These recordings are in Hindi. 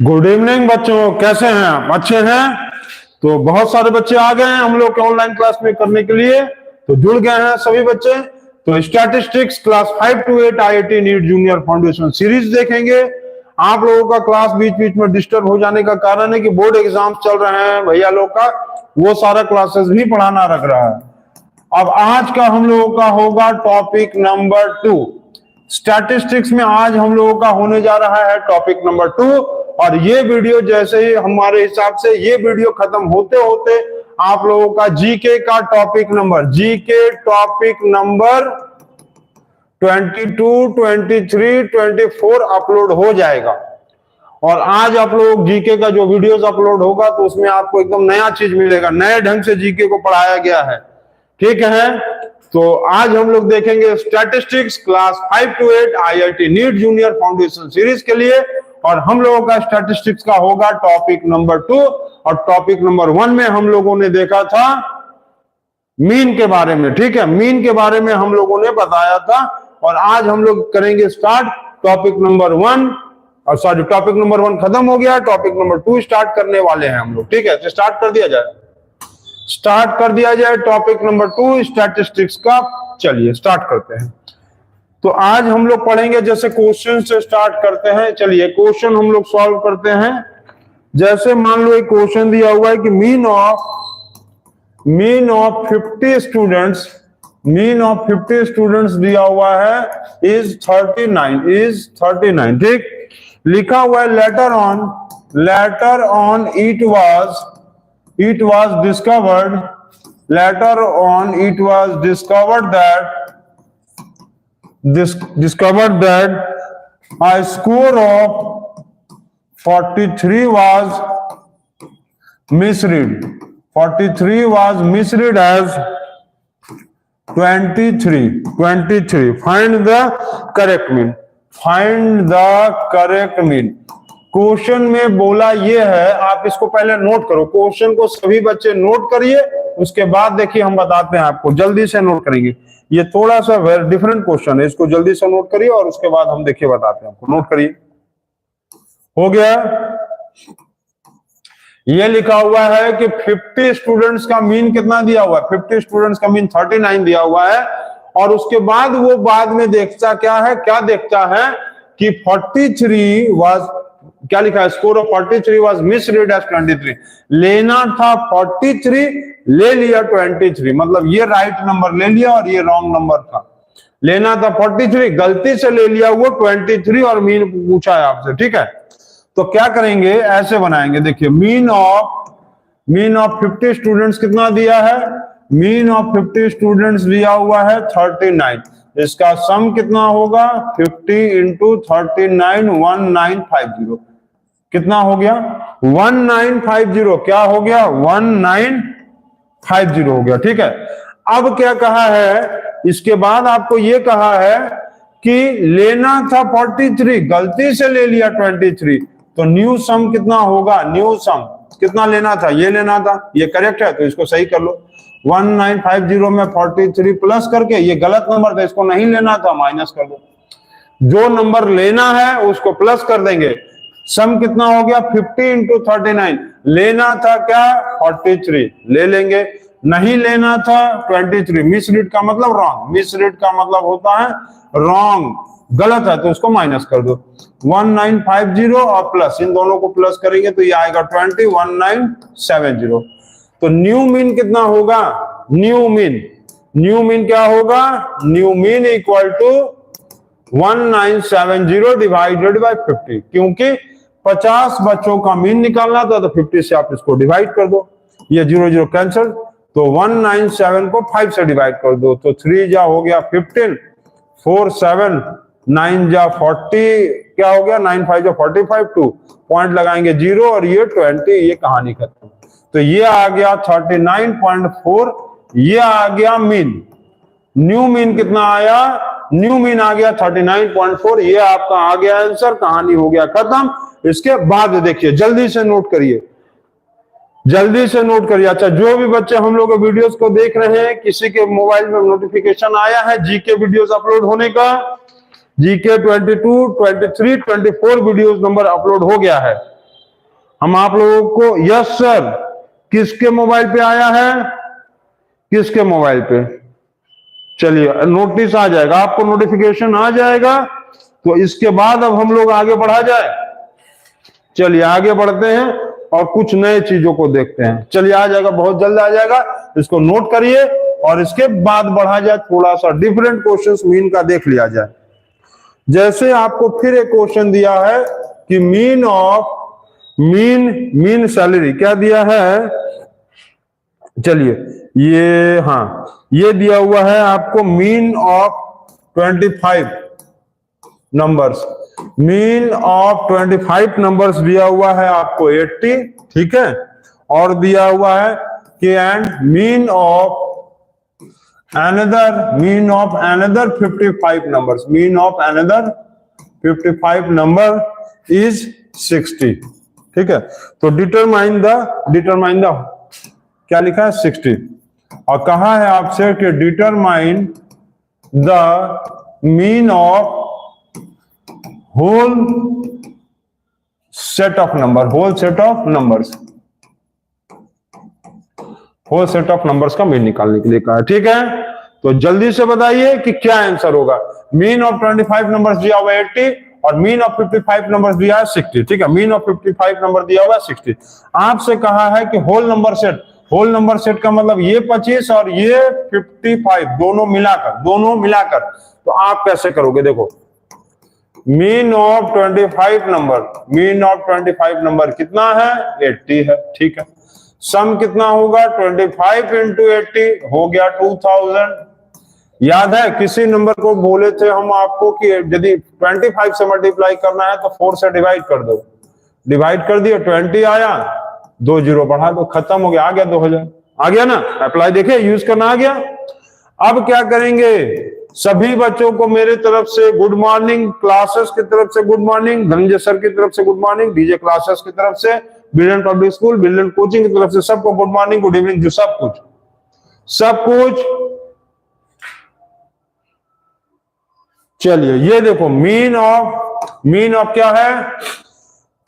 गुड इवनिंग बच्चों, कैसे हैं आप? अच्छे हैं? तो बहुत सारे बच्चे आ गए हैं हम लोग के ऑनलाइन क्लास में करने के लिए, तो जुड़ गए हैं सभी बच्चे। तो statistics class 5 to 8 IIT NEET junior foundation series देखेंगे। आप लोगों का क्लास बीच बीच में डिस्टर्ब हो जाने का कारण है कि बोर्ड एग्जाम चल रहे हैं भैया लोग का, वो सारा क्लासेस भी पढ़ाना रख रहा है। अब आज का हम लोगों का होगा टॉपिक नंबर 2। स्टैटिस्टिक्स में आज हम लोगों का होने जा रहा है टॉपिक नंबर 2। और ये वीडियो जैसे ही हमारे हिसाब से ये वीडियो खत्म होते होते आप लोगों का जीके का टॉपिक नंबर 22, 23, 24 अपलोड हो जाएगा। और आज आप लोग जीके का जो वीडियोस अपलोड होगा तो उसमें आपको एकदम नया चीज मिलेगा, नए ढंग से जीके को पढ़ाया गया है। ठीक है, तो आज हम लोग देखेंगे statistics class 5 to 8 IIT NEET junior foundation series के लिए। और हम लोगों का स्टैटिस्टिक्स का होगा टॉपिक नंबर 2। और टॉपिक नंबर 1 में हम लोगों ने देखा था मीन के बारे में। ठीक है, मीन के बारे में हम लोगों ने बताया था। और आज हम लोग करेंगे स्टार्ट टॉपिक नंबर 1। और सॉरी, टॉपिक नंबर 1 खत्म हो गया, टॉपिक नंबर 2 स्टार्ट करने वाले हैं हम लोग। ठीक है, तो स्टार्ट कर दिया जाए टॉपिक नंबर 2 स्टैटिस्टिक्स का। चलिए स्टार्ट करते हैं। तो आज हम लोग पढ़ेंगे, जैसे क्वेश्चन से स्टार्ट करते हैं। चलिए क्वेश्चन हम लोग सॉल्व करते हैं। जैसे मान लो एक क्वेश्चन दिया हुआ है कि मीन ऑफ 50 स्टूडेंट्स दिया हुआ है इज 39। ठीक, लिखा हुआ है later on it was discovered that a score of 43 was misread as 23. Find the correct mean. Question में बोला ये है, आप इसको पहले नोट करो। क्वेश्चन को सभी बच्चे नोट करिए, उसके बाद देखिए हम बताते हैं आपको। जल्दी से नोट करेंगे, ये थोड़ा सा डिफरेंट क्वेश्चन है, इसको जल्दी से नोट करिए और उसके बाद हम देखिए बताते हैं आपको। नोट करिए, हो गया। ये लिखा हुआ है कि 50 स्टूडेंट्स का मीन कितना दिया हुआ है? 50 स्टूडेंट्स का मीन 39 दिया हुआ है। और उसके बाद वो बाद में देखता क्या देखता है कि 43 वाज, क्या लिखा है? Score of 43 was misread as 23। लेना था 43, ले लिया 23, मतलब ये राइट नंबर ले लिया और ये रॉन्ग नंबर था। लेना था 43, गलती से ले लिया वो 23 और मीन पूछा है आपसे। ठीक है, तो क्या करेंगे, ऐसे बनाएंगे। देखिए मीन ऑफ 50 स्टूडेंट्स कितना दिया है? मीन ऑफ 50 स्टूडेंट्स दिया हुआ है 39। इसका सम कितना होगा? 50 इंटू 39, 1950। कितना हो गया? 1950। क्या हो गया? 1950 हो गया। ठीक है, अब क्या कहा है? इसके बाद आपको ये कहा है कि लेना था 43, गलती से ले लिया 23, तो न्यू सम कितना होगा? न्यू सम कितना लेना था? ये लेना था, ये करेक्ट है तो इसको सही कर लो। 1950 में 43 प्लस करके, ये गलत नंबर था, इसको नहीं लेना था, माइनस कर दो। जो नंबर लेना है उसको प्लस कर देंगे। सम कितना हो गया? 50 इंटू 39। लेना था क्या? 43, ले लेंगे। नहीं लेना था 23। मिसरीड का मतलब रॉन्ग, मिसरीड का मतलब होता है रॉन्ग, गलत है, तो उसको माइनस कर दो। 1950 और प्लस, इन दोनों को प्लस करेंगे तो ये आएगा 20, 1970। तो न्यू मीन कितना होगा? न्यू मीन क्या होगा? New mean equal to 1970 divided by 50। क्योंकि 50 बच्चों का मीन निकालना था तो 50 से आप इसको डिवाइड कर दो, ये 0 कैंसिल। तो 197 को 5 से डिवाइड कर दो, तो 3 जा हो गया 15, 4 7, 9 जा 40, क्या हो गया? 9 5 जा 45, 2 पॉइंट लगाएंगे 0 और ये 20, ये कहानी खत्म। तो ये आ गया 39.4, ये आ गया मीन। न्यू मीन कितना आया? न्यू मीन आ गया 39.4। ये आपका आ गया आंसर, कहानी हो गया खत्म। इसके बाद देखिए, जल्दी से नोट करिए। अच्छा, जो भी बच्चे हम लोग वीडियोस को देख रहे हैं, किसी के मोबाइल में नोटिफिकेशन आया है जीके वीडियोस अपलोड होने का? जीके 22, 23, 24 वीडियोस नंबर अपलोड हो गया है। हम आप लोगों को, यस सर, किसके मोबाइल पे आया है, किसके मोबाइल पे? चलिए नोटिस आ जाएगा आपको, नोटिफिकेशन आ जाएगा। तो इसके बाद अब हम लोग आगे बढ़ा जाए। चलिए आगे बढ़ते हैं और कुछ नए चीजों को देखते हैं। चलिए आ जाएगा, बहुत जल्द आ जाएगा, इसको नोट करिए और इसके बाद बढ़ा जाए, थोड़ा सा डिफरेंट क्वेश्चंस मीन का देख लिया जाए। जैसे आपको फिर एक क्वेश्चन दिया है कि मीन सैलरी क्या दिया है। चलिए ये, हाँ ये दिया हुआ है आपको mean of 25 numbers, mean of 25 numbers दिया हुआ है आपको 80, ठीक है। और दिया हुआ है कि and mean of another 55 numbers, mean of another 55 number is 60, ठीक है। तो डिटरमाइन द क्या लिखा है 60, और कहा है आपसे कि determine the mean of whole set of numbers का मीन निकालने के लिए कहा है, ठीक है। तो जल्दी से बताइए कि क्या आंसर होगा। मीन ऑफ 25 नंबर्स दिया हुआ 80 और मीन ऑफ 55 नंबर्स दिया है 60, ठीक है। मीन ऑफ 55 नंबर दिया हुआ है 60। आपसे कहा है कि होल नंबर सेट का मतलब ये 25 और ये 55 दोनों मिलाकर। तो आप कैसे करोगे, देखो मीन ऑफ 25 नंबर कितना है 80 है, ठीक है। सम कितना होगा 25 इंटू 80 हो गया 2000। याद है किसी नंबर को बोले थे हम आपको कि यदि 25 से मल्टीप्लाई करना है तो 4 से डिवाइड कर दो, डिवाइड कर दिया 20 आया, 2 जीरो बढ़ा दो, खत्म हो गया, आ गया 2000, आ गया ना। अप्लाई देखे, यूज करना आ गया। अब क्या करेंगे, सभी बच्चों को मेरे तरफ से गुड मॉर्निंग, क्लासेस की तरफ से गुड मॉर्निंग, धनंजय सर की तरफ से गुड मॉर्निंग, डीजे क्लासेस की तरफ से, brilliant public school, brilliant coaching की तरफ से सबको गुड मॉर्निंग, गुड इवनिंग, जो सब कुछ। चलिए ये देखो मीन ऑफ क्या है,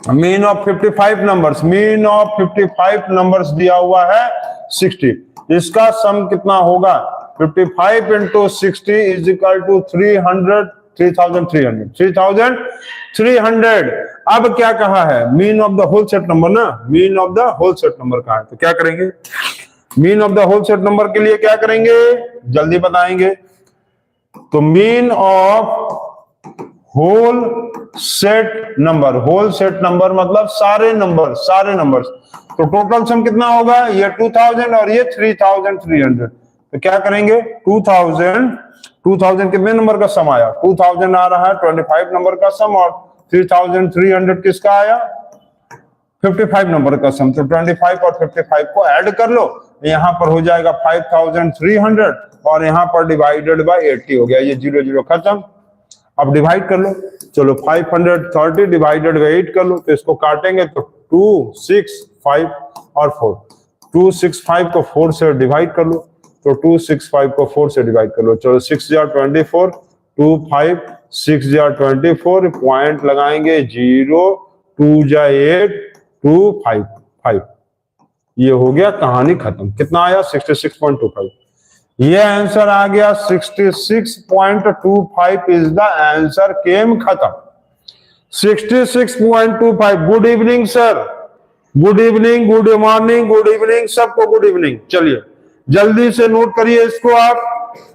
mean of 55 numbers, mean of 55 numbers दिया हुआ है 60। इसका सम कितना होगा 55 इंटू 60 इज इक्वल टू 3300। अब क्या कहा है, mean of the whole set number ना, mean of the whole set number कहा है। तो क्या करेंगे, mean of the whole set number के लिए क्या करेंगे, जल्दी बताएंगे। तो mean of whole set number मतलब सारे नंबर्स। तो टोटल सम कितना होगा, ये 2000 और ये 3300। तो क्या करेंगे 2000 कितने नंबर का सम आया, 2000 आ रहा है 25 नंबर का सम, और 3300 किसका आया 55 नंबर का सम। तो 25 और 55 को ऐड कर लो, यहां पर हो जाएगा 5300 और यहां पर डिवाइडेड बाय 80 हो गया, ये 0 0 खत्म। अब डिवाइड कर लो, चलो 530 डिवाइडेड बाय 8 कर लो, तो इसको काटेंगे तो 2 6 5 और 4, 265 को 4 से डिवाइड कर लो, तो 265 को 4 से डिवाइड कर लो, चलो 6 जार 24, 2 5 6 जार 24, पॉइंट लगाएंगे 0, 2 जा 8, 2 5 5, ये हो गया, कहानी खत्म। कितना आया 66.25, ये आंसर आ गया 66.25 इज द आंसर, केम खत्म 66.25। Good evening sir, good evening, good morning, good evening, सबको गुड इवनिंग। चलिए जल्दी से नोट करिए इसको आप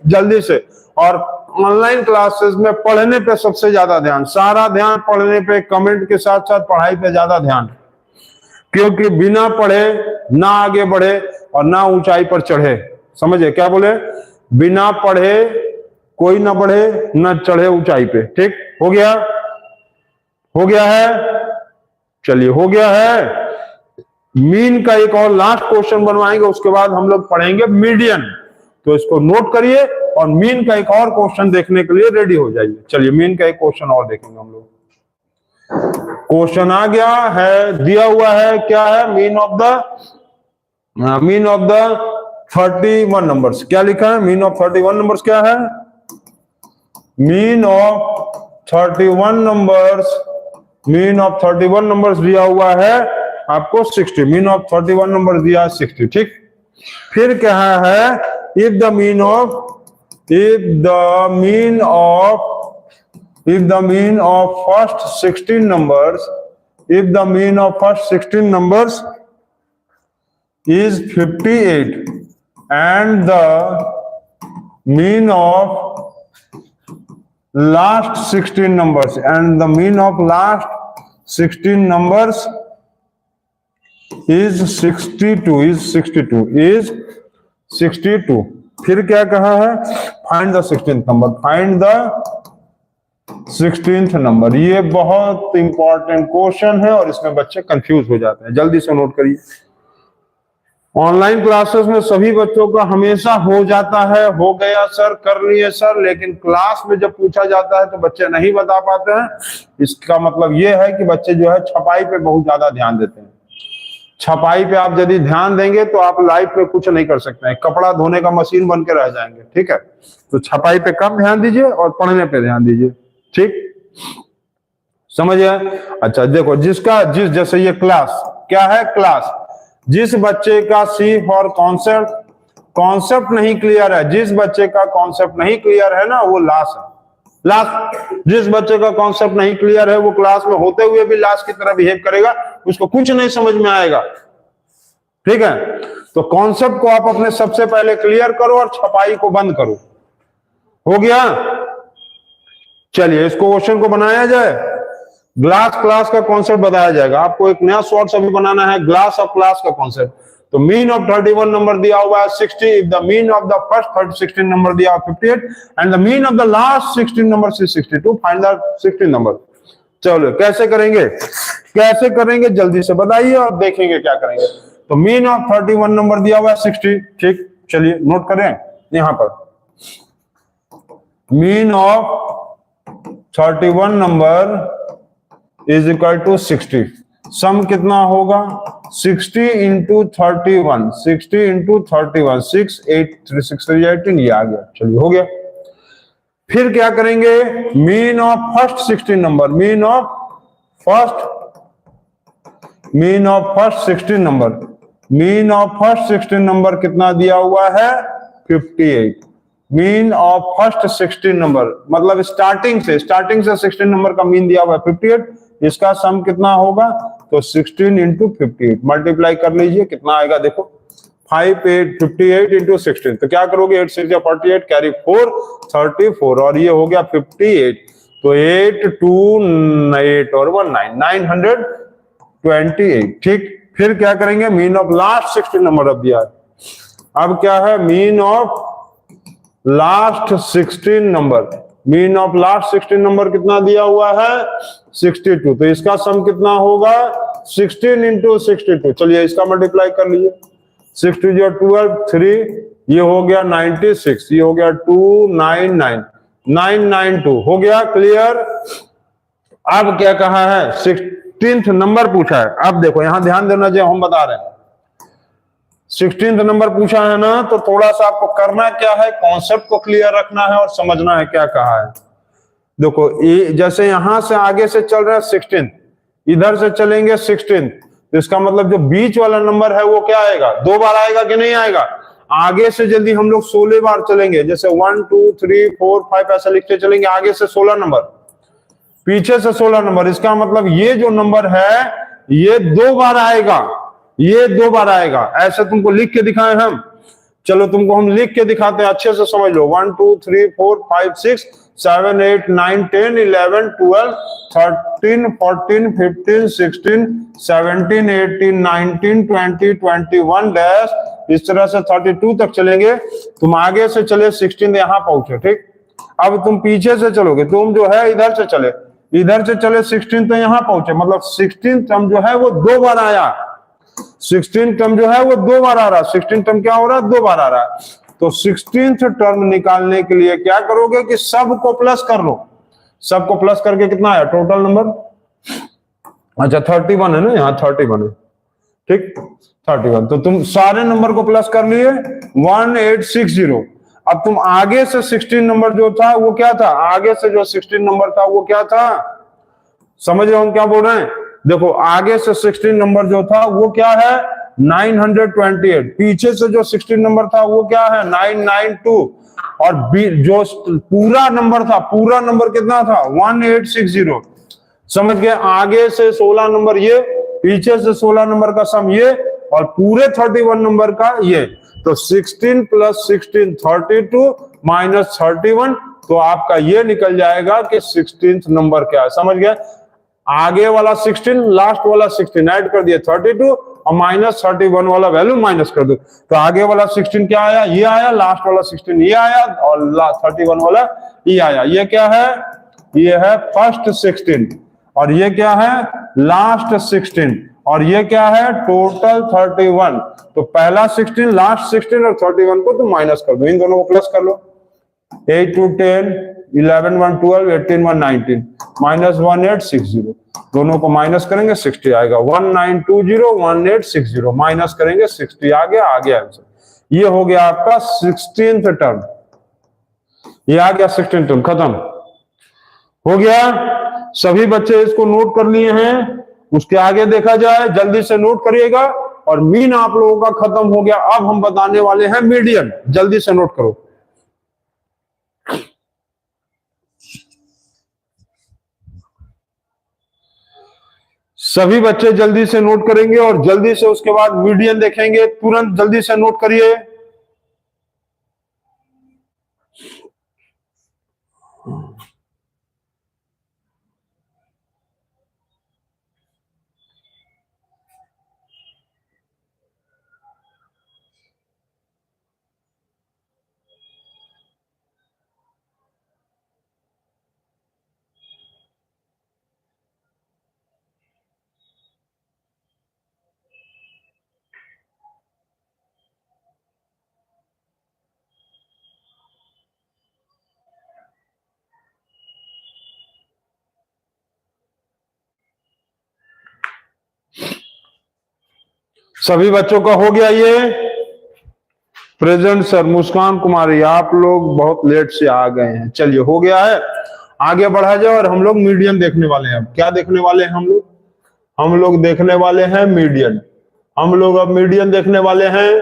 जल्दी से। और ऑनलाइन क्लासेस में पढ़ने पे सबसे ज्यादा ध्यान, सारा ध्यान पढ़ने पे, कमेंट के साथ साथ पढ़ाई पे ज्यादा ध्यान, क्योंकि बिना पढ़े ना आगे बढ़े और ना ऊंचाई पर चढ़े। समझे क्या बोले, बिना पढ़े कोई ना बढ़े ना चढ़े ऊंचाई पे। ठीक हो गया, हो गया है, चलिए हो गया है। मीन का एक और लास्ट क्वेश्चन बनवाएंगे, उसके बाद हम लोग पढ़ेंगे मीडियन। तो इसको नोट करिए और मीन का एक और क्वेश्चन देखने के लिए रेडी हो जाइए। चलिए मीन का एक क्वेश्चन और देखेंगे हम लोग। क्वेश्चन आ गया है, दिया हुआ है, क्या है, मीन ऑफ द 31 नंबर्स। क्या लिखा है, मीन ऑफ 31 नंबर्स क्या है, mean of 31 numbers, mean of 31 numbers दिया हुआ है आपको 60, मीन ऑफ 31 नंबर दिया 60, ठीक। फिर क्या है, if the mean of first 16 numbers, if the mean of first 16 numbers is 58 and the mean of last 16 numbers and the mean of last 16 numbers is 62। फिर क्या कहा है, find the 16th number, find the 16th number. ये बहुत इंपॉर्टेंट क्वेश्चन है और इसमें बच्चे कंफ्यूज हो जाते हैं, जल्दी से नोट करिए। ऑनलाइन क्लासेस में सभी बच्चों का हमेशा हो जाता है, हो गया सर, कर लिए सर, लेकिन क्लास में जब पूछा जाता है तो बच्चे नहीं बता पाते हैं। इसका मतलब ये है कि बच्चे जो है छपाई पे बहुत ज्यादा ध्यान देते हैं। छपाई पे आप यदि ध्यान देंगे तो आप लाइफ में कुछ नहीं कर सकते हैं, कपड़ा धोने का मशीन बन के रह जाएंगे, ठीक है। तो छपाई पे कम ध्यान दीजिए और पढ़ने पे ध्यान दीजिए, ठीक, समझिए। अच्छा देखो, जैसे ये क्लास क्या है, क्लास, जिस बच्चे का सी फॉर कॉन्सेप्ट नहीं क्लियर है, जिस बच्चे का कॉन्सेप्ट नहीं क्लियर है ना, वो लास्ट है। लास्ट, जिस बच्चे का कॉन्सेप्ट नहीं क्लियर है वो क्लास में होते हुए भी लास्ट की तरह बिहेव करेगा, उसको कुछ नहीं समझ में आएगा, ठीक है। तो कॉन्सेप्ट को आप अपने सबसे पहले क्लियर करो और छपाई को बंद करो। हो गया, चलिए इस क्वेश्चन को बनाया जाए। क्लास का कॉन्सेप्ट बताया जाएगा आपको। एक नया शॉर्ट्स अभी बनाना है, ग्लास ऑफ क्लास का कॉन्सेप्ट। तो मीन ऑफ 31 नंबर दिया हुआ है 60, if the mean of the first 16 number दिया 58 and the mean of the last 16 number से 62, फाइंड द 16 नंबर। चलो कैसे करेंगे जल्दी से बताइए और देखेंगे क्या करेंगे। तो मीन ऑफ 31 नंबर दिया हुआ है 60, ठीक, चलिए नोट करें यहां पर। Mean of 31 number is equal to 60। Sum कितना होगा, 60 इंटू 31, 60 इंटू 31, 6 8 3 6 3 18, ये आ गया, चलिए हो गया। फिर क्या करेंगे, mean of first 16 number, mean of first 16 number, mean of first 16 number कितना दिया हुआ है 58। मीन ऑफ फर्स्ट 16 नंबर मतलब स्टार्टिंग से 16 नंबर का मीन दिया हुआ है 58, इसका सम कितना होगा, तो 16 इंटू 58 मल्टीप्लाई कर लीजिए, कितना आएगा देखो, 58 इंटू 16। तो क्या करोगे, 8 6 48, कैरी 4 34 और ये हो गया 58। तो 8 2 8 और 1 9 928, ठीक। फिर क्या करेंगे, मीन ऑफ लास्ट 16 नंबर अब दिया है। अब क्या है, mean of last 16 number, mean of last 16 number कितना दिया हुआ है 62। तो इसका सम कितना होगा 16 इंटू 62। चलिए इसका मल्टीप्लाई कर लीजिए, 60 जो 12 3, ये हो गया 96, ये हो गया 299 992, हो गया क्लियर। अब क्या कहा है, 16th नंबर पूछा है। अब देखो यहां ध्यान देना जो हम बता रहे हैं, 16th नंबर पूछा है ना, तो थोड़ा सा आपको करना क्या है, कॉन्सेप्ट को क्लियर रखना है और समझना है क्या कहा है। देखो जैसे यहां से आगे से चल रहा है 16, इधर से चलेंगे 16, तो इसका मतलब जो बीच वाला नंबर है वो क्या आएगा, 2 बार आएगा कि नहीं आएगा। आगे से जल्दी हम लोग 16 बार चलेंगे, जैसे 1 2 3 4 5 ऐसा लिखते चलेंगे, आगे से 16 नंबर, पीछे से 16 नंबर। इसका मतलब ये जो नंबर है ये 2 बार आएगा, ये 2 बार आएगा। ऐसे तुमको लिख के दिखाएं हम, चलो तुमको हम लिख के दिखाते हैं, अच्छे से समझ लो। 1 2 3 4 5 6 7 8 9 10 11 12 13 14 15 16 17 18 19 20 21 डैश, इस तरह से 32 तक चलेंगे। तुम आगे से चले 16 यहां पहुंचे, ठीक। अब तुम पीछे से चलोगे, तुम जो है इधर से चले 16 तो यहां पहुंचे, मतलब 16 टर्म जो है वो 2 बार आया। 16 टर्म जो है वो 2 बार आ रहा, 16 टर्म क्या हो रहा है, 2 बार आ रहा है। तो 16th टर्म निकालने के लिए क्या करोगे कि सबको प्लस कर लो, सबको प्लस करके कितना आया टोटल नंबर, अच्छा 31 है ना, यहाँ 31 है, ठीक 31। तो तुम सारे नंबर को प्लस कर लिए 1860। अब तुम आगे से 16 नंबर जो था वो क्या था, आगे से जो 16 नंबर था वो क्या था, समझ रहे हो हम क्या बोल रहे हैं। देखो आगे से 16 नंबर जो था वो क्या है 928, पीछे से जो 16 नंबर था वो क्या है 992, और जो पूरा नंबर था, पूरा नंबर कितना था 1860। समझ गए? आगे से 16 नंबर ये, पीछे से 16 नंबर का सम ये, और पूरे 31 नंबर का ये। तो 16 + 16 32 - 31, तो आपका ये निकल जाएगा कि 16th नंबर क्या है। समझ गए? आगे वाला 16, लास्ट वाला 16 ऐड कर दिया 32, और -31 वाला वैल्यू माइनस कर दो, तो आगे वाला 16 क्या आया, ये आया, लास्ट वाला 16 ये आया, और 31 वाला ये आया। ये क्या है, ये है फर्स्ट 16, और ये क्या है लास्ट 16, और ये क्या है टोटल 31। तो पहला 16, लास्ट 16 और 31 को तो माइनस कर दो, इन दोनों को प्लस कर लो। 8 2 10, 11 1 12, 18 1 19, -1860, दोनों को माइनस करेंगे 60 आएगा। 1920 1860 माइनस करेंगे 60 आ गया आंसर। ये हो गया आपका 16th टर्म, ये आ गया 16th टर्म, खत्म हो गया। सभी बच्चे इसको नोट कर लिए हैं, उसके आगे देखा जाए, जल्दी से नोट करिएगा। और मीन आप लोगों का खत्म हो गया। अब हम बताने वाले हैं मीडियन, जल्दी से नोट करो। सभी बच्चे जल्दी से नोट करेंगे और जल्दी से उसके बाद मीडियन देखेंगे, तुरंत जल्दी से नोट करिए। सभी बच्चों का हो गया ये प्रेजेंट? सर मुस्कान कुमारी, आप लोग बहुत लेट से आ गए हैं। चलिए हो गया है, आगे बढ़ा जाए। और हम लोग मीडियन देखने वाले हैं। अब क्या देखने वाले हैं हम लोग देखने वाले हैं मीडियन। हम लोग अब मीडियन देखने वाले हैं।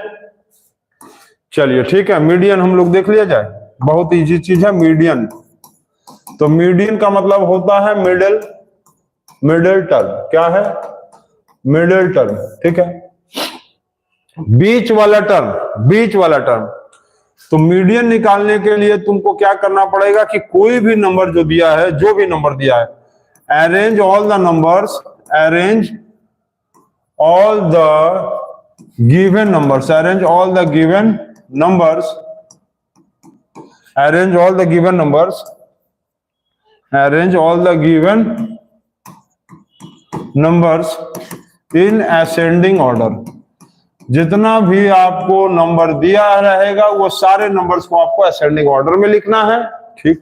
चलिए ठीक है, मीडियन हम लोग देख लिया जाए। बहुत इजी चीज है मीडियन। तो मीडियन का मतलब होता है मिडिल टर्म। क्या है? मिडिल टर्म, ठीक है, बीच वाला टर्म। तो मीडियन निकालने के लिए तुमको क्या करना पड़ेगा कि कोई भी नंबर जो दिया है, जो भी नंबर दिया है, arrange all the numbers, arrange all the given numbers, arrange all the given numbers, arrange all the given numbers, arrange all the given numbers in ascending order. जितना भी आपको नंबर दिया रहेगा वो सारे नंबर्स को आपको असेंडिंग ऑर्डर में लिखना है। ठीक,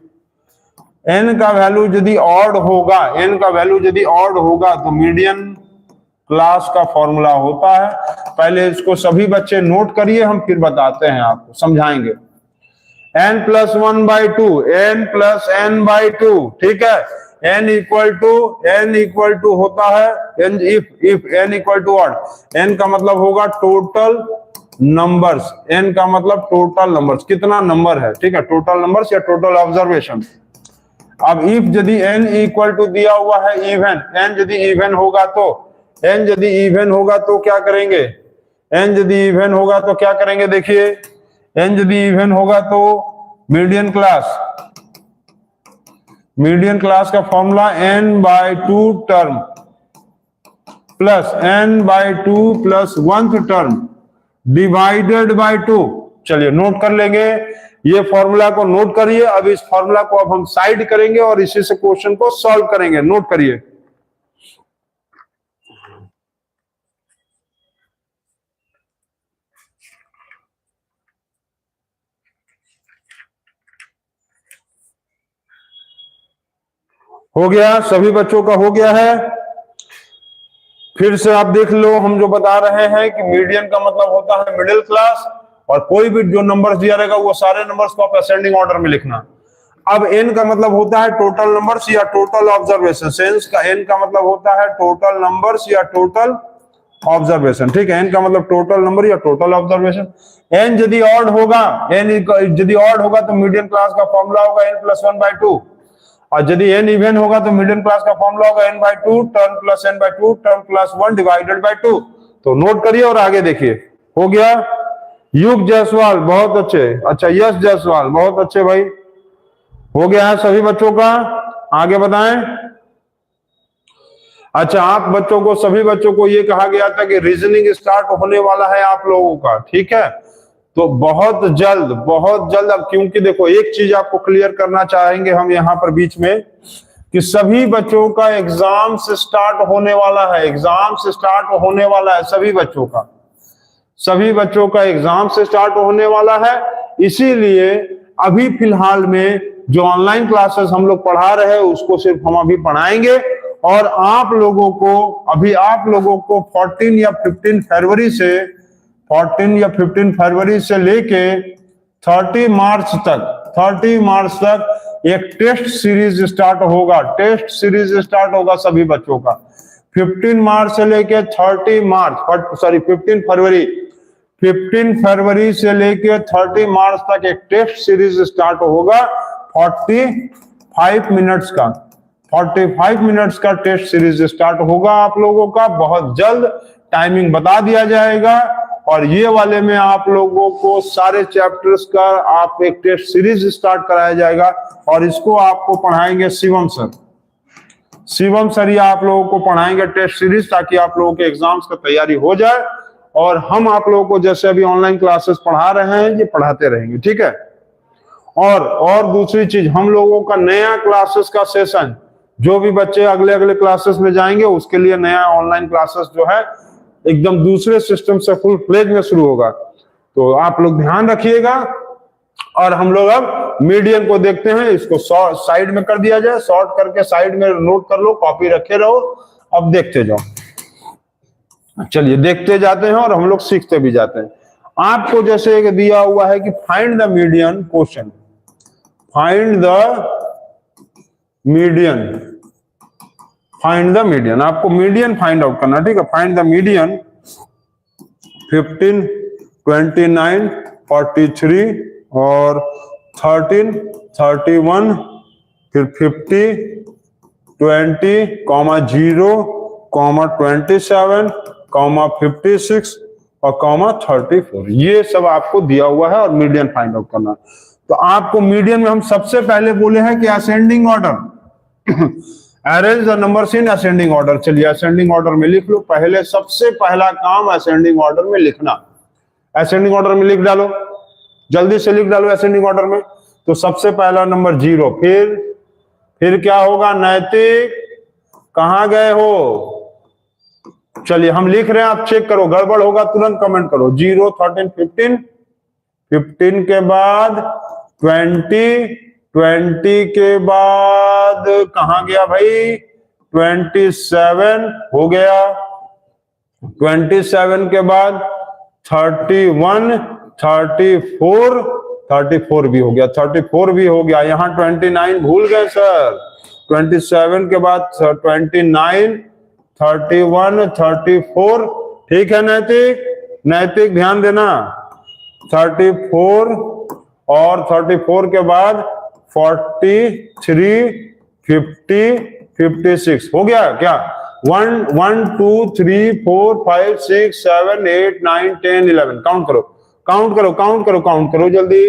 n का वैल्यू यदि ऑड होगा, n का वैल्यू यदि ऑड होगा तो मीडियन क्लास का फॉर्मूला होता है। पहले इसको सभी बच्चे नोट करिए, हम फिर बताते हैं, आपको समझाएंगे। n + 1/2, n + n/2, ठीक है। n इक्वल टू होता है n if n equal to odd. n का मतलब होगा टोटल नंबर्स, n का मतलब टोटल नंबर्स, कितना नंबर है, ठीक है, टोटल नंबर्स या टोटल ऑब्जर्वेशन। अब इफ यदि n इक्वल टू दिया हुआ है इवन, n यदि इवन होगा तो क्या करेंगे, n यदि इवन होगा तो क्या करेंगे, देखिए n यदि इवन होगा तो मीडियन क्लास का formula n/2 term plus n/2 plus 1th term divided by 2। चलिए नोट कर लेंगे, ये फॉर्मूला को नोट करिए। अब इस फॉर्मूला को अब हम साइड करेंगे और इसी से क्वेश्चन को सॉल्व करेंगे। नोट करिए, हो गया, सभी बच्चों का हो गया है। फिर से आप देख लो, हम जो बता रहे हैं कि मीडियन का मतलब होता है मिडिल क्लास, और कोई भी जो नंबर्स दिया रहेगा वो सारे नंबर्स को आप असेंडिंग ऑर्डर में लिखना। अब n का मतलब होता है टोटल नंबर्स या टोटल ऑब्जर्वेशन। सेंस का n का मतलब होता है टोटल नंबर्स या टोटल ऑब्जर्वेशन, ठीक है। n का मतलब टोटल नंबर या टोटल ऑब्जर्वेशन। n यदि ऑड होगा, n यदि ऑड होगा तो मीडियन क्लास का फॉर्मूला होगा n+1/2, और यदि n इवन होगा तो मीडियन क्लास का फॉर्मूला होगा n/2 term plus n/2 term plus 1 divided by 2। तो नोट करिए और आगे देखिए। हो गया। युग जायसवाल बहुत अच्छे, अच्छा यश जायसवाल बहुत अच्छे भाई, हो गया है सभी बच्चों का। आगे बताएं। अच्छा, आप बच्चों को, सभी बच्चों को ये कहा गया था कि रीजनिंग स्टार्ट होने वाला है आप लोगों का, ठीक है। तो बहुत जल्द, बहुत जल्द। अब क्योंकि देखो एक चीज आपको क्लियर करना चाहेंगे हम यहाँ पर बीच में, कि सभी बच्चों का एग्जाम से स्टार्ट होने वाला है, एग्जाम से स्टार्ट होने वाला है सभी बच्चों का, सभी बच्चों का एग्जाम से स्टार्ट होने वाला है। इसीलिए अभी फिलहाल में जो ऑनलाइन क्लासेस हम लोग पढ़ा रहे हैं उसको सिर्फ हम अभी पढ़ाएंगे, और आप लोगों को, अभी आप लोगों को 14 या 15 फरवरी से, 14 या 15 फरवरी से लेके 30 मार्च तक एक टेस्ट सीरीज स्टार्ट होगा, टेस्ट सीरीज स्टार्ट होगा सभी बच्चों का। 15 मार्च से लेके 30 मार्च, सॉरी 15 फरवरी, 15 फरवरी से लेके 30 मार्च तक एक टेस्ट सीरीज स्टार्ट होगा 45 मिनट्स का, 45 मिनट्स का टेस्ट सीरीज स्टार्ट होगा आप लोगों का। बहुत जल्द टाइमिंग बता दिया जाएगा, और ये वाले में आप लोगों को सारे चैप्टर्स का आप एक टेस्ट सीरीज स्टार्ट कराया जाएगा, और इसको आपको पढ़ाएंगे शिवम सर। शिवम सर ये आप लोगों को पढ़ाएंगे टेस्ट सीरीज, ताकि आप लोगों के एग्जाम्स का तैयारी हो जाए, और हम आप लोगों को जैसे अभी ऑनलाइन क्लासेस पढ़ा रहे हैं ये पढ़ाते रहेंगे, ठीक है। और दूसरी चीज, हम लोगों का नया क्लासेस का सेशन, जो भी बच्चे अगले अगले क्लासेस में जाएंगे उसके लिए नया ऑनलाइन क्लासेस जो है एकदम दूसरे सिस्टम से फुल फ्लेज में शुरू होगा। तो आप लोग ध्यान रखिएगा। और हम लोग अब मीडियन को देखते हैं, इसको साइड में कर दिया जाए, शॉर्ट करके साइड में नोट कर लो, कॉपी रखे रहो, अब देखते जाओ। चलिए देखते जाते हैं और हम लोग सीखते भी जाते हैं। आपको जैसे एक दिया हुआ है कि find the median, question find the median, find the median, आपको मीडियन फाइंड आउट करना, ठीक है। फाइंड द मीडियन 15, 29, 43 और 13, 31, फिर 50, 20, 0, 27, 56 और 34, ये सब आपको दिया हुआ है और मीडियन फाइंड आउट करना। तो आपको मीडियन में हम सबसे पहले बोले हैं कि ascending order, arrange the numbers in ascending order. चलिए असेंडिंग ऑर्डर में लिख लो। पहले सबसे पहला काम असेंडिंग ऑर्डर में लिखना, असेंडिंग ऑर्डर में लिख डालो, जल्दी से लिख डालो असेंडिंग ऑर्डर में। तो सबसे पहला नंबर 0, फिर क्या होगा, नैतिक कहां गए हो? चलिए हम लिख रहे हैं, आप चेक करो, गड़बड़ होगा तुरंत कमेंट करो। 0, 13, 15, 15 के बाद 20, 20 के बाद कहां गया भाई, 27 हो गया, 27 के बाद 31, 34, 34 भी हो गया, 34 भी हो गया। यहां 29 भूल गए सर, 27 के बाद 29, 31, 34, ठीक है नैतिक, नैतिक ध्यान देना। 34 और 34 के बाद 43, 50, 56 हो गया क्या? 1, 2, 3, 4, 5, 6, 7, 8, 9, 10, 11 काउंट करो, काउंट करो, काउंट करो, काउंट करो जल्दी।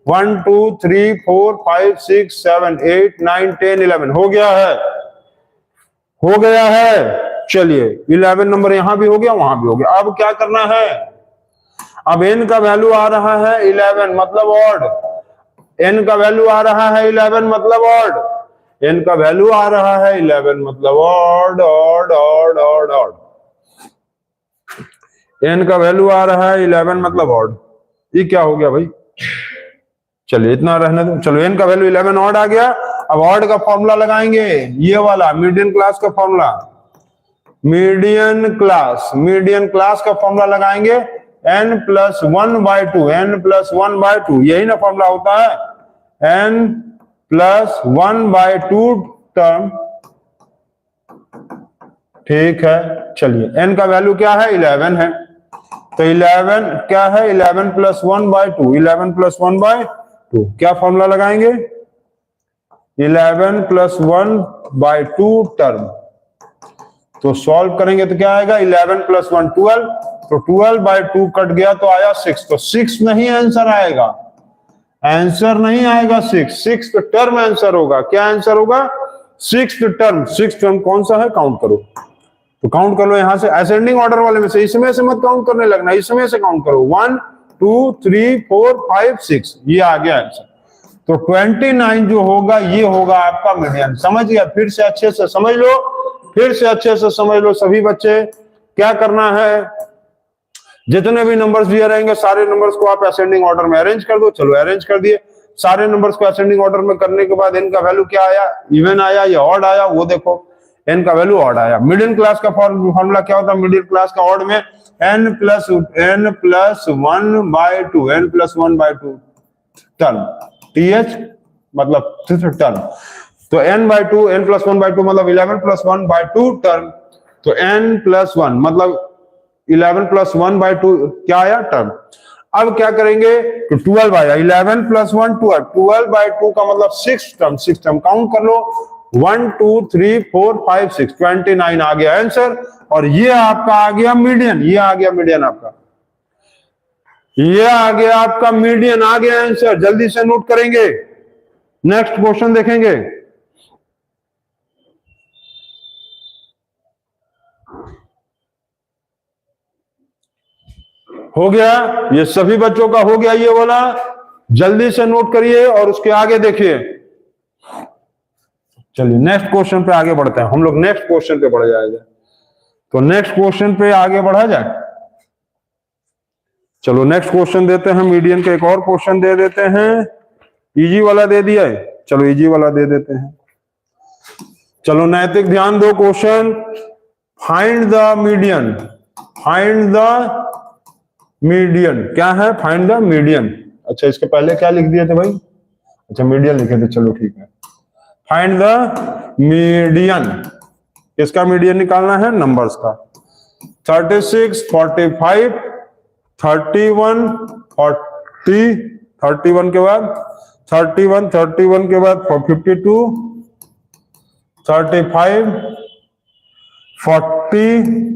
1, 2, 3, 4, 5, 6, 7, 8, 9, 10, 11 हो गया है, हो गया है। चलिए 11 नंबर यहां भी हो गया, वहां भी हो गया। अब क्या करना है, अब n का वैल्यू आ रहा है 11 मतलब ऑड, n का वैल्यू आ रहा है 11 मतलब ऑड, n का वैल्यू आ रहा है 11 मतलब odd, odd, odd, odd, odd, n का वैल्यू आ रहा है 11 मतलब ऑड। ये क्या हो गया भाई, चलिए इतना रहने दो। चलो n का वैल्यू 11 ऑड आ गया। अब ऑड का फॉर्मूला लगाएंगे, ये वाला मीडियन क्लास का फॉर्मूला, मीडियन क्लास का फॉर्मूला लगाएंगे, n+1/2, n+1/2, यही ना फॉर्मूला होता है, n+1/2, प्लस 1/2 टर्म, ठीक है। चलिए n का वैल्यू क्या है, 11 है, तो 11 क्या है, 11 प्लस 1/2, 11 प्लस 1/2, क्या फॉर्मूला लगाएंगे, 11 प्लस 1/2 टर्म, तो सॉल्व करेंगे तो क्या आएगा, 11 प्लस 1 12, तो 12/2 कट गया तो आया 6, तो 6 नहीं आंसर आएगा, आंसर नहीं आएगा 6 टर्म आंसर होगा। क्या आंसर होगा, 6 टर्म। 6 टर्म कौन सा है, काउंट करो, तो काउंट कर लो यहां से, असेंडिंग ऑर्डर वाले में से, इसमें से मत काउंट करने लगना, इसमें से काउंट करो, 1 2 3 4 5 6, ये आ गया आंसर। तो 29 जो होगा ये होगा आपका मीडियन। समझ गया, फिर से अच्छे से समझ लो, फिर से अच्छे से समझ लो सभी बच्चे। क्या करना है, जितने भी नंबर्स दिए रहेंगे सारे नंबर्स को आप असेंडिंग ऑर्डर में अरेंज कर दो। चलो अरेंज कर दिए, सारे नंबर्स को असेंडिंग ऑर्डर में करने के बाद इनका वैल्यू क्या आया, इवन आया या ऑड आया, वो देखो, n का वैल्यू ऑड आया। मिडिल क्लास का फॉर्मूला क्या होता है, मिडिल क्लास का ऑड में n प्लस 1/2 टर्म, th मतलब टर्म, तो n/2, n प्लस 1/2 मतलब 11 प्लस 1/2 टर्म, तो n प्लस 1 मतलब 11 प्लस 1/2 क्या आया, टर्म। अब क्या करेंगे, तो 12 आया, 11 प्लस 1 12, 12/2 का मतलब 6 टर्म, 6 टर्म काउंट कर लो, 1 2 3 4 5 6, 29 आ गया आंसर। और ये आपका आ गया मीडियन, ये आ गया मीडियन आपका, ये आ गया आपका मीडियन, आ गया आंसर। जल्दी से नोट करेंगे, नेक्स्ट क्वेश्चन देखेंगे। हो गया, ये सभी बच्चों का हो गया ये वाला, जल्दी से नोट करिए और उसके आगे देखिए। चलिए नेक्स्ट क्वेश्चन पे आगे बढ़ते हैं, हम लोग नेक्स्ट क्वेश्चन पे बढ़ जाएगा, तो नेक्स्ट क्वेश्चन पे आगे बढ़ा जाए। चलो नेक्स्ट क्वेश्चन देते हैं, मीडियन का एक और क्वेश्चन दे देते हैं, इजी वाला दे दिया है, चलो इजी वाला दे देते हैं। चलो नैतिक ध्यान दो, question, find the median, find the median, क्या है, फाइंड द मीडियन। अच्छा इसके पहले क्या लिख दिए थे भाई, अच्छा मीडियन लिखे थे, चलो ठीक है। फाइंड द मीडियन, किसका मीडियन निकालना है, नंबर्स का। 36 45 31 40, 31 के बाद 31, 31 के बाद 52 35 40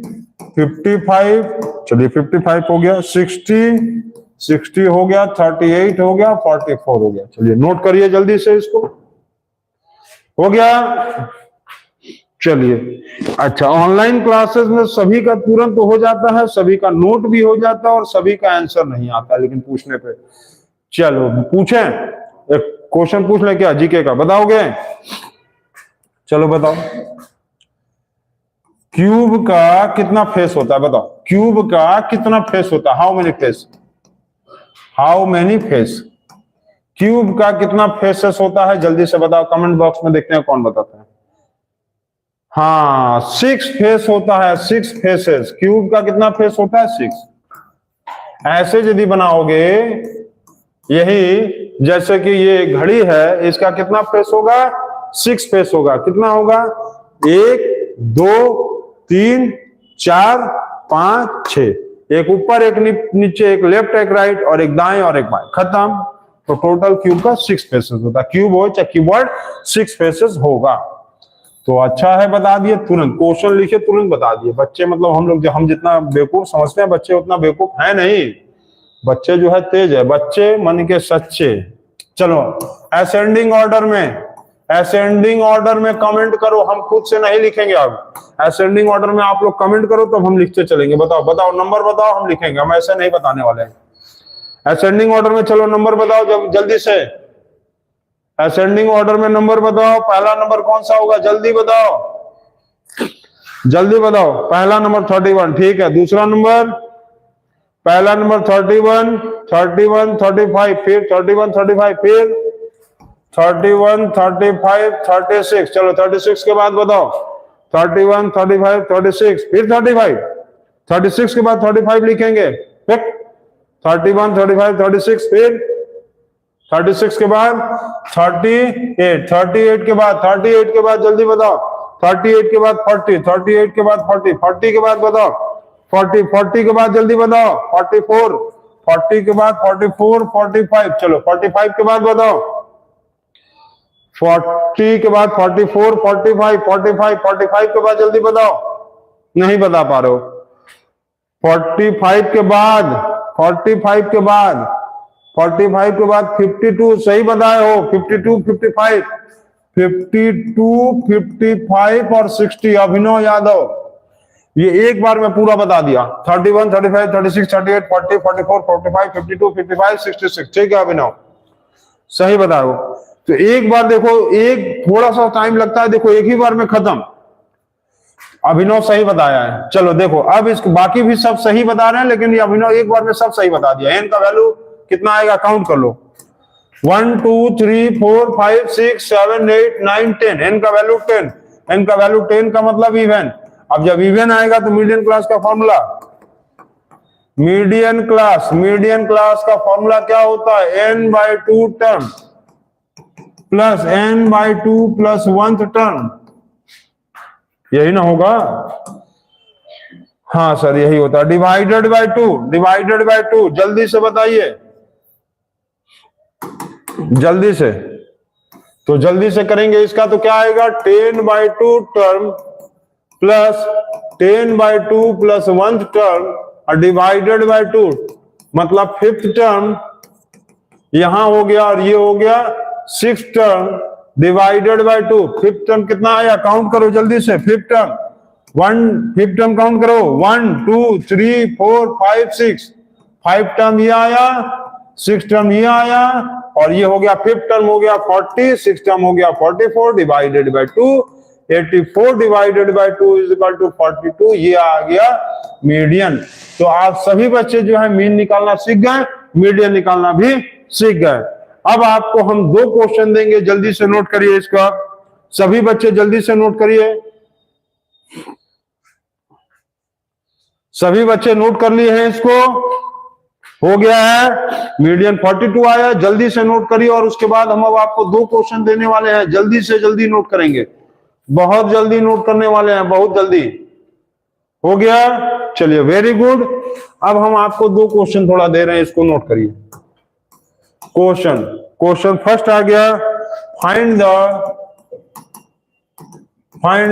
55, चलिए 55 हो गया, 60 हो गया, 38 हो गया, 44 हो गया। चलिए नोट करिए जल्दी से इसको, हो गया। चलिए अच्छा, ऑनलाइन क्लासेस में सभी का तुरंत हो जाता है, सभी का नोट भी हो जाता है और सभी का आंसर नहीं आता, लेकिन पूछने पे। चलो पूछें, एक क्वेश्चन पूछ ले क्या, जीके का, बताओगे, चलो बताओ। क्यूब का कितना फेस होता है, बताओ, क्यूब का कितना फेस होता है, how many face, how many face, cube का कितना फेसेस होता है, जल्दी से बताओ, कमेंट बॉक्स में देखते हैं कौन बताता है। हाँ 6 फेस होता है, 6 फेसेस, क्यूब का कितना फेस होता है, 6। ऐसे यदि बनाओगे, यही जैसे कि ये घड़ी है, इसका कितना फेस होगा, 6 फेस होगा, कितना होगा, 1 2 3 4 5 6, एक ऊपर एक नीचे, एक लेफ्ट एक राइट और एक दाएं और एक बाएं, खत्म। तो टोटल क्यूब का 6 फेसेस होता है, क्यूब हो चाहे कीबोर्ड, 6 फेसेस होगा। तो अच्छा है बता दिए, तुरंत क्वेश्चन लिखे तुरंत बता दिए बच्चे, मतलब हम लोग, हम जितना बेवकूफ समझते हैं बच्चे उतना बेवकूफ है नहीं, बच्चे जो है तेज है, बच्चे मन के सच्चे। चलो असेंडिंग ऑर्डर में, असेंडिंग ऑर्डर में कमेंट करो, हम खुद से नहीं लिखेंगे, अब असेंडिंग ऑर्डर में आप लोग कमेंट करो तो हम लिखते चलेंगे। बताओ बताओ नंबर बताओ, हम लिखेंगे, हम ऐसे नहीं बताने वाले हैं। असेंडिंग ऑर्डर में चलो नंबर बताओ जब, जल्दी से असेंडिंग ऑर्डर में नंबर बताओ, पहला नंबर कौन सा होगा, जल्दी बताओ, जल्दी बताओ। पहला नंबर 31, ठीक है। दूसरा नंबर, पहला नंबर 31 31 35, फिर 31 35, फिर 31 35 36, चलो 36 के बाद बताओ, 31 35 36, फिर 35, 36 के बाद 35 लिखेंगे, फिर 31 35 36, फिर 36 के बाद 38, 38 के बाद, 38 के बाद जल्दी बताओ, 38 के बाद 40, 38 के बाद 40, 40 के बाद बताओ 40, 40 के बाद जल्दी बताओ 44, 40 के बाद 44, 45, चलो 45 के बाद बताओ 40 के बाद 44, 45, 45, 45 के बाद जल्दी बताओ, नहीं बता पा रहे हो। 45 के बाद, 45 के बाद, 45 के बाद 52, सही बताए हो, 52, 55, 52, 55 और 60। अभिनव यादव, ये एक बार में पूरा बता दिया। 31, 35, 36, 38, 40, 44, 45, 52, 55, 66। ठीक है अभिनव, सही बताओ। तो एक बार देखो, एक थोड़ा सा टाइम लगता है, देखो एक ही बार में खत्म। अभिनव सही बताया है। चलो देखो, अब इसको बाकी भी सब सही बता रहे हैं, लेकिन ये अभिनव एक बार में सब सही बता दिया। एन का वैल्यू कितना आएगा, काउंट कर लो। 1 2 3 4 5 6 7 8 9 10। एन का वैल्यू 10। एन का वैल्यू 10 का मतलब इवन। अब जब इवन आएगा तो मीडियन क्लास का फॉर्मूला, मीडियन क्लास का फॉर्मूला क्या होता है, n/2 term plus n/2 plus 1th term, यही ना होगा। हाँ सर यही होता है, डिवाइडेड बाय 2। जल्दी से बताइए, जल्दी से, तो जल्दी से करेंगे इसका तो क्या आएगा, 10/2 term plus 10/2 plus 1th term और डिवाइडेड बाय 2, मतलब 5th टर्म यहां हो गया और ये हो गया 6th term divided by 2। 5th term कितना आया, काउंट करो जल्दी से। 5th term 5th term count करो, 1 2 3 4 5 6। 5 टर्म ये आया, 6 टर्म ये आया और ये हो गया 5th टर्म हो गया 40, 6 टर्म हो गया 44 divided by 2। 84 divided by 2 is equal to 42। ये आ गया मीडियन। तो आप सभी बच्चे जो है मीन निकालना सीख गए, मीडियन निकालना भी सीख गए। अब आपको हम 2 क्वेश्चन देंगे, जल्दी से नोट करिए इसका, सभी बच्चे जल्दी से नोट करिए। सभी बच्चे नोट कर लिए हैं इसको, हो गया है मीडियन 42 आया, जल्दी से नोट करिए। और उसके बाद हम अब आपको 2 क्वेश्चन देने वाले हैं, जल्दी से जल्दी नोट करेंगे, बहुत जल्दी नोट करने वाले हैं, बहुत जल्दी। हो गया, चलिए वेरी गुड। अब हम आपको 2 क्वेश्चन थोड़ा दे रहे हैं, इसको नोट करिए। क्वेश्चन फर्स्ट आ गया, find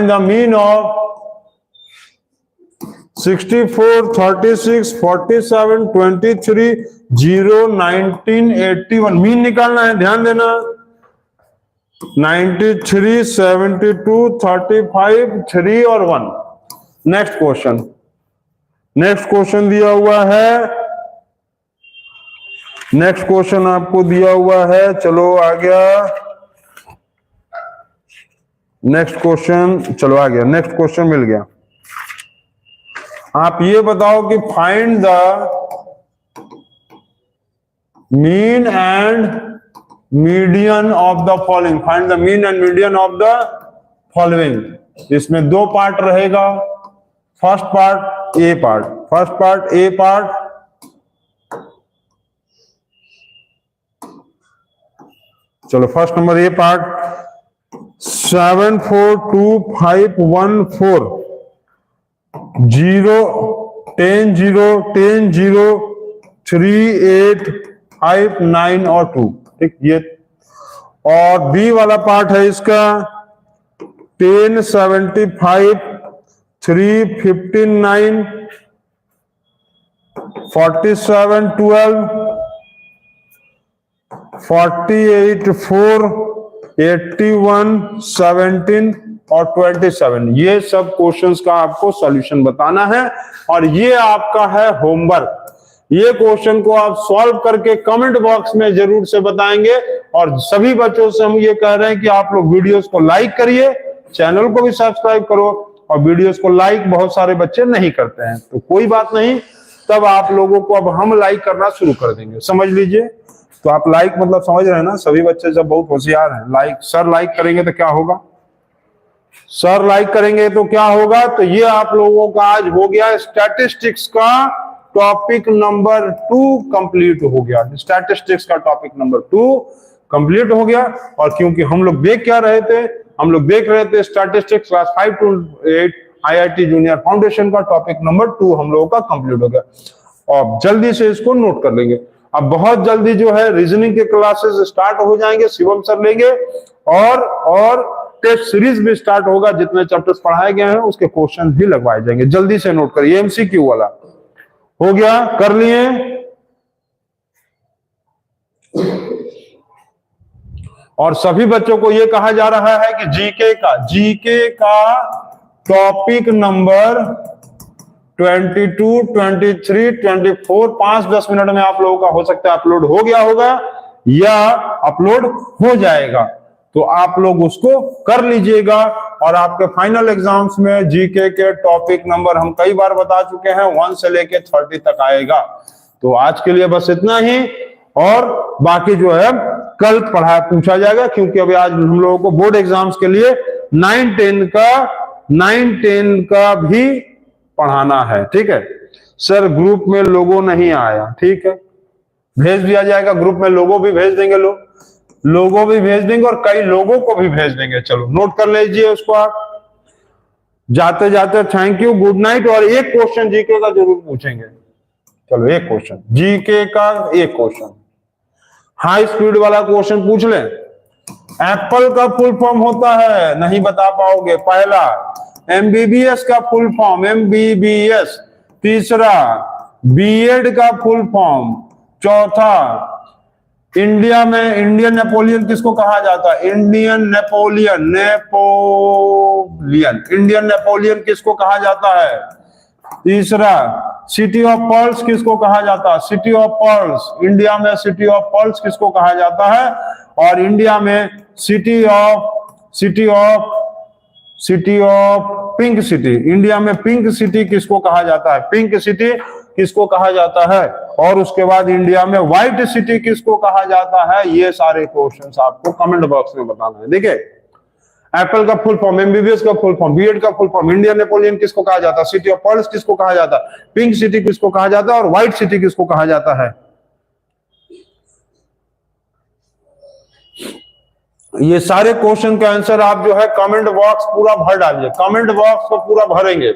the mean of 64, 36, 47, 23, 0, 19, 81। Mean निकालना है, ध्यान देना। 93, 72, 35, 3 और 1। नेक्स्ट क्वेश्चन दिया हुआ है, नेक्स्ट क्वेश्चन आपको दिया हुआ है। चलो आ गया नेक्स्ट क्वेश्चन, चलो आ गया नेक्स्ट क्वेश्चन, मिल गया। आप ये बताओ कि find the mean and median of the following. Find the mean and median of the following. इसमें 2 पार्ट रहेगा, फर्स्ट पार्ट ए पार्ट। चलो फर्स्ट नंबर ए पार्ट, 7 4 2 5 1 4 0 10 0 10 0 3 8 5 9 और 2। ठीक, ये। और बी वाला पार्ट है इसका 10 75 3 15 9 47 12 48 4 81 17 और 27। ये सब क्वेश्चंस का आपको सॉल्यूशन बताना है और ये आपका है होमवर्क। ये क्वेश्चन को आप सॉल्व करके कमेंट बॉक्स में जरूर से बताएंगे। और सभी बच्चों से हम ये कह रहे हैं कि आप लोग वीडियोस को लाइक करिए, चैनल को भी सब्सक्राइब करो। और वीडियोस को लाइक बहुत सारे बच्चे नहीं करते हैं, तो कोई बात नहीं, तब आप लोगों को अब हम लाइक करना शुरू कर देंगे, समझ लीजिए। तो आप लाइक मतलब समझ रहे हैं ना, सभी बच्चे जब बहुत होशियार हैं। लाइक, सर लाइक करेंगे तो क्या होगा, सर लाइक करेंगे तो क्या होगा। तो ये आप लोगों का आज हो गया स्टैटिस्टिक्स का टॉपिक नंबर 2 कंप्लीट हो गया। स्टैटिस्टिक्स का टॉपिक नंबर 2 कंप्लीट हो गया। और क्योंकि हम लोग देख क्या रहे थे, हम लोग देख रहे थे statistics class 5 to 8 IIT junior foundation का टॉपिक नंबर 2 हम लोगों का कंप्लीट हो गया। और जल्दी से इसको नोट कर लेंगे। अब बहुत जल्दी जो है रीजनिंग के क्लासेस स्टार्ट हो जाएंगे, शिवम सर लेंगे, और टेस्ट सीरीज भी स्टार्ट होगा। जितने चैप्टर्स पढ़ाए गए हैं उसके क्वेश्चन भी लगवाए जाएंगे। जल्दी से नोट करिए। MCQ वाला हो गया, कर लिए। और सभी बच्चों को यह कहा जा रहा है कि जीके का टॉपिक नंबर 22, 23, 24 5-10 मिनट में आप लोगों का हो सकता है अपलोड हो गया होगा या अपलोड हो जाएगा। तो आप लोग उसको कर लीजिएगा। और आपके फाइनल एग्जाम्स में जीके के टॉपिक नंबर हम कई बार बता चुके हैं, 1 से लेके 30 तक आएगा। तो आज के लिए बस इतना ही, और बाकी जो है कल पूछा जाएगा, क्योंकि अभी आज हम लोगों को बोर्ड एग्जाम्स के लिए 9-10 का भी पढ़ाना है। ठीक है सर, ग्रुप में लोगो नहीं आया, ठीक है भेज दिया जाएगा। ग्रुप में लोगो भी भेज देंगे, लोगो भी भेज देंगे और कई लोगों को भी भेज देंगे। चलो नोट कर लीजिए उसको आप। जाते जाते थैंक यू, गुड नाइट। और एक क्वेश्चन जीके का जरूर पूछेंगे। चलो एक क्वेश्चन जीके का, एक क्वेश्चन हाई स्पीड वाला क्वेश्चन पूछ लें। एप्पल का फुल फॉर्म होता है, नहीं बता पाओगे। पहला MBBS का फुल फॉर्म, MBBS। तीसरा बीएड का फुल फॉर्म। चौथा इंडिया में इंडियन नेपोलियन किसको कहा जाता है? इंडियन नेपोलियन किसको कहा जाता है? तीसरा सिटी ऑफ पर्ल्स किसको कहा जाता है? City of pearls. इंडिया में सिटी ऑफ पर्ल्स किसको कहा जाता है? और इंडिया में city of pink city. India में पिंक सिटी किसको कहा जाता है? पिंक सिटी किसको कहा जाता है? और उसके बाद इंडिया में व्हाइट सिटी किसको कहा जाता है? ये सारे क्वेश्चंस आपको कमेंट बॉक्स में बताना है। देखिए, एप्पल का फुल फॉर्म, MBBS का फुल फॉर्म, बीएड का फुल फॉर्म, इंडियन नेपोलियन किसको कहा जाता है? सिटी ऑफ पर्ल्स किसको कहा जाता है? पिंक सिटी किसको कहा जाता है? और व्हाइट सिटी किसको कहा जाता है? ये सारे क्वेश्चन का आंसर आप जो है कमेंट बॉक्स पूरा भर डालिए। कमेंट बॉक्स को पूरा भरेंगे,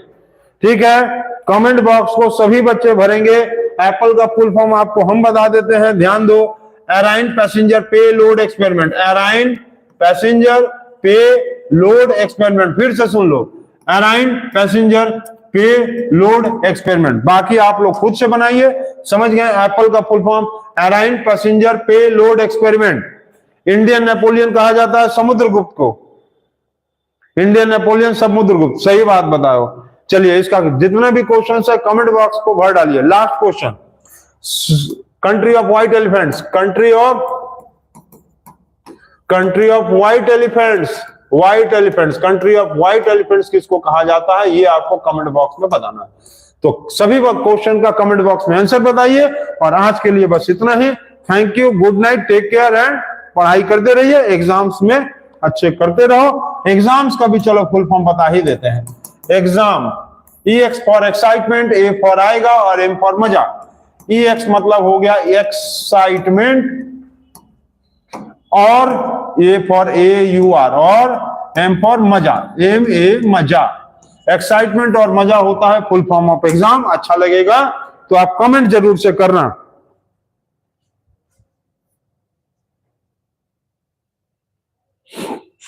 ठीक है? कमेंट बॉक्स को सभी बच्चे भरेंगे। एप्पल का फुल फॉर्म आपको हम बता देते हैं, ध्यान दो। एराइन पैसेंजर पे लोड एक्सपेरिमेंट। एराइन पैसेंजर पे लोड एक्सपेरिमेंट। फिर से सुन लो, एराइन पैसेंजर पे लोड एक्सपेरिमेंट। बाकी आप लोग खुद से बनाइए। समझ गए? एप्पल का फुल फॉर्म एराइन पैसेंजर पे लोड एक्सपेरिमेंट। इंडियन नेपोलियन कहा जाता है समुद्रगुप्त को। Indian Napoleon Samudragupta. सही बात बताओ। चलिए, इसका जितने भी क्वेश्चन है कमेंट बॉक्स को भर डालिए। Last question, country of white elephants. Country of white elephants. Country of white elephants किसको कहा जाता है? ये आपको कमेंट बॉक्स में बताना है। तो सभी क्वेश्चन का कमेंट बॉक्स में आंसर बताइए। और आज के लिए बस इतना ही। Thank you, good night, take care and पढ़ाई करते रहिए। एग्जाम्स में अच्छे करते रहो। एग्जाम्स का भी चलो फुल फॉर्म बता ही देते हैं। Exam, EX for excitement, A for आएगा और M फॉर मजा। EX मतलब हो गया एक्साइटमेंट, और A फॉर AUR, और M फॉर मजा, MA मजा। एक्साइटमेंट और मजा होता है फुल फॉर्म ऑफ एग्जाम। अच्छा लगेगा तो आप कमेंट जरूर से करना।